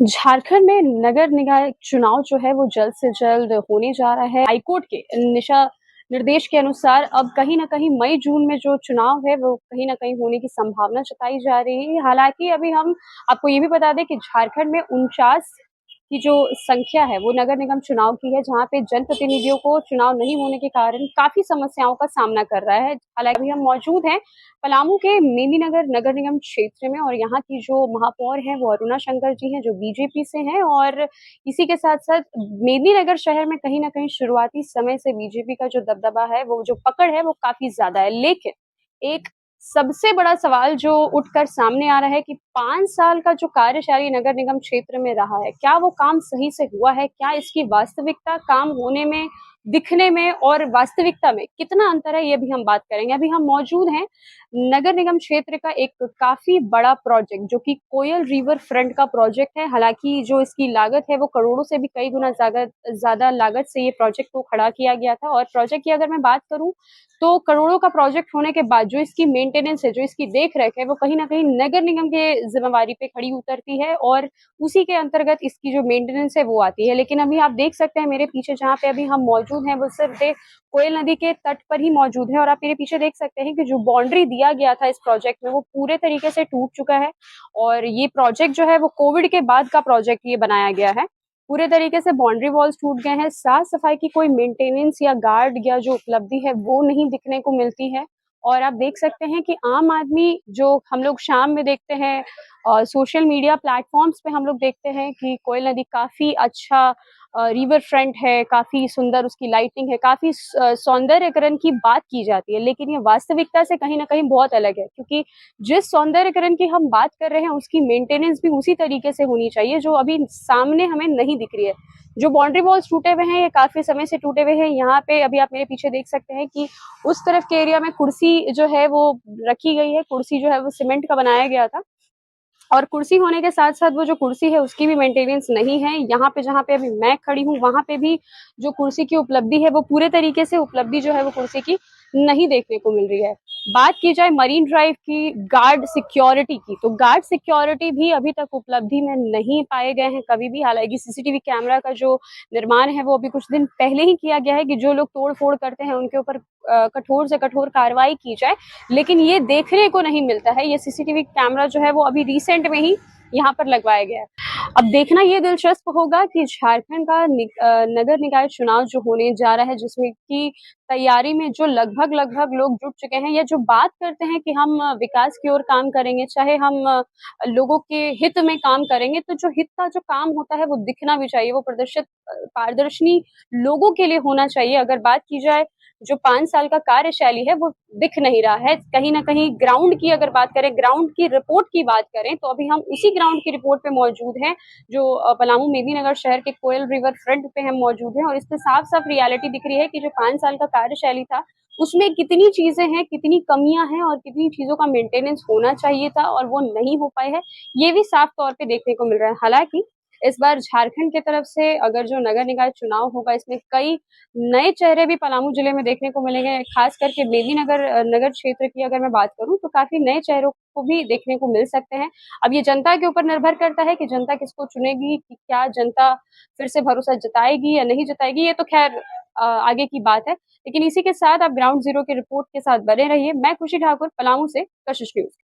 झारखंड में नगर निकाय चुनाव जो है वो जल्द से जल्द होने जा रहा है। हाईकोर्ट के निशा निर्देश के अनुसार अब कहीं न कहीं मई-जून में जो चुनाव है वो कहीं न कहीं होने की संभावना जताई जा रही है। हालाँकि अभी हम आपको ये भी बता दें कि झारखंड में 49 की जो संख्या है वो नगर निगम चुनाव की है, जहाँ पे जनप्रतिनिधियों को चुनाव नहीं होने के कारण काफ़ी समस्याओं का सामना कर रहा है। हालाँकि अभी हम मौजूद हैं पलामू के मेदिनीनगर नगर निगम क्षेत्र में और यहाँ की जो महापौर हैं वो अरुणा शंकर जी हैं जो बीजेपी से हैं और इसी के साथ-साथ मेदिनीनगर शहर में कहीं न कहीं शुरुआती समय से बीजेपी का जो दबदबा है, वो जो पकड़ है वो काफ़ी ज़्यादा है। लेकिन एक सबसे बड़ा सवाल जो उठकर सामने आ रहा है कि 5 साल का जो कार्यशाली नगर निगम क्षेत्र में रहा है, क्या वो काम सही से हुआ है? क्या इसकी वास्तविकता काम होने में, दिखने में और वास्तविकता में कितना अंतर है, ये भी हम बात करेंगे। अभी हम मौजूद हैं नगर निगम क्षेत्र का एक काफ़ी बड़ा प्रोजेक्ट जो कि कोयल रिवर फ्रंट का प्रोजेक्ट है। हालाँकि जो इसकी लागत है वो करोड़ों से भी कई गुना ज़्यादा लागत से ये प्रोजेक्ट को खड़ा किया गया था और प्रोजेक्ट की अगर मैं बात करूँ तो करोड़ों का प्रोजेक्ट होने के बाद जो इसकी मेंटेनेंस है, जो इसकी देख-रेख है, वो कहीं न कहीं नगर निगम के ज़िम्मेवारी पे खड़ी उतरती है और उसी के अंतर्गत इसकी जो मेंटेनेंस है वो आती है। लेकिन अभी आप देख सकते हैं मेरे पीछे जहाँ पे अभी हम मौजूद हैं वो सिर्फ़ एक कोयल नदी के तट पर ही मौजूद है और आप मेरे पीछे देख सकते हैं कि जो बाउंड्री दिया गया था इस प्रोजेक्ट में वो पूरे तरीके से टूट चुका है और ये प्रोजेक्ट जो है वो कोविड के बाद का प्रोजेक्ट ये बनाया गया है। पूरे तरीके से बाउंड्री वॉल्स टूट गए हैं, साफ-सफाई की कोई मेंटेनेंस या गार्ड या जो उपलब्धि है वो नहीं दिखने को मिलती है और आप देख सकते हैं कि आम आदमी जो हम लोग शाम में देखते हैं सोशल मीडिया प्लेटफ़ॉर्म्स पे हम लोग देखते हैं कि कोयल नदी काफ़ी अच्छा रिवर फ्रंट है, काफ़ी सुंदर उसकी लाइटिंग है, काफ़ी सौंदर्यकरण की बात की जाती है, लेकिन ये वास्तविकता से कहीं न कहीं बहुत अलग है क्योंकि जिस सौंदर्यकरण की हम बात कर रहे हैं, उसकी मेंटेनेंस भी उसी तरीके से होनी चाहिए, जो अभी सामने हमें नहीं दिख रही है। जो बाउंड्री वॉल्स टूटे हुए हैं, ये काफ़ी समय से टूटे हुए हैं। यहाँ पे अभी आप मेरे पीछे देख सकते हैं कि उस तरफ के एरिया में कुर्सी जो है वो रखी गई है, कुर्सी जो है वो सीमेंट का बनाया गया था। और कुर्सी होने के साथ-साथ वो जो कुर्सी है उसकी भी मेंटेनेंस नहीं है। यहाँ पे जहाँ पे अभी मैं खड़ी हूँ वहाँ पे भी जो कुर्सी की उपलब्धि है वो पूरे तरीके से उपलब्धि जो है वो कुर्सी की नहीं देखने को मिल रही है। बात की जाए मरीन ड्राइव की गार्ड सिक्योरिटी की, तो गार्ड सिक्योरिटी भी अभी तक उपलब्धि में नहीं पाए गए हैं कभी भी। हालाँकि सीसीटीवी कैमरा का जो निर्माण है वो अभी कुछ दिन पहले ही किया गया है कि जो लोग तोड़-फोड़ करते हैं उनके ऊपर कठोर से कठोर कार्रवाई की जाए। लेकिन ये देखने को नहीं मिलता है, ये सीसीटीवी कैमरा जो है वो अभी रिसेंट में ही यहाँ पर लगवाया गया है। अब देखना ये दिलचस्प होगा कि झारखंड का नगर निकाय चुनाव जो होने जा रहा है जिसमें कि तैयारी में जो लगभग-लगभग लोग जुट चुके हैं या जो बात करते हैं कि हम विकास की ओर काम करेंगे, चाहे हम लोगों के हित में काम करेंगे, तो जो हित का जो काम होता है वो दिखना भी चाहिए, वो पारदर्शी लोगों के लिए होना चाहिए। अगर बात की जाए जो 5 साल का कार्यशैली है वो दिख नहीं रहा है। कहीं न कहीं ग्राउंड की अगर बात करें, ग्राउंड की रिपोर्ट की बात करें, तो अभी हम उसी ग्राउंड की रिपोर्ट पे मौजूद हैं, जो पलामू मेदिनीनगर शहर के कोयल रिवर फ्रंट पे हम मौजूद हैं और इसमें साफ-साफ रियलिटी दिख रही है कि जो 5 साल का कार्यशैली था, उसमें कितनी चीज़ें हैं, कितनी कमियाँ हैं और कितनी चीज़ों का मेंटेनेंस होना चाहिए था और वो नहीं हो पाए हैं, ये भी साफ तौर पे देखने को मिल रहा है। हालाँकि इस बार झारखंड की तरफ से अगर जो नगर निकाय चुनाव होगा, इसमें कई नए चेहरे भी पलामू जिले में देखने को मिलेंगे, खास करके मेदिनीनगर नगर क्षेत्र की अगर मैं बात करूँ तो काफ़ी नए चेहरों को भी देखने को मिल सकते हैं। अब ये जनता के ऊपर निर्भर करता है कि जनता किसको चुनेगी, कि क्या जनता फिर से भरोसा जताएगी या नहीं जताएगी, ये तो ख़ैर आगे की बात है। लेकिन इसी के साथ आप ग्राउंड ज़ीरो की रिपोर्ट के साथ बने रहिए। मैं खुशी ठाकुर, पलामू से कशिश न्यूज़।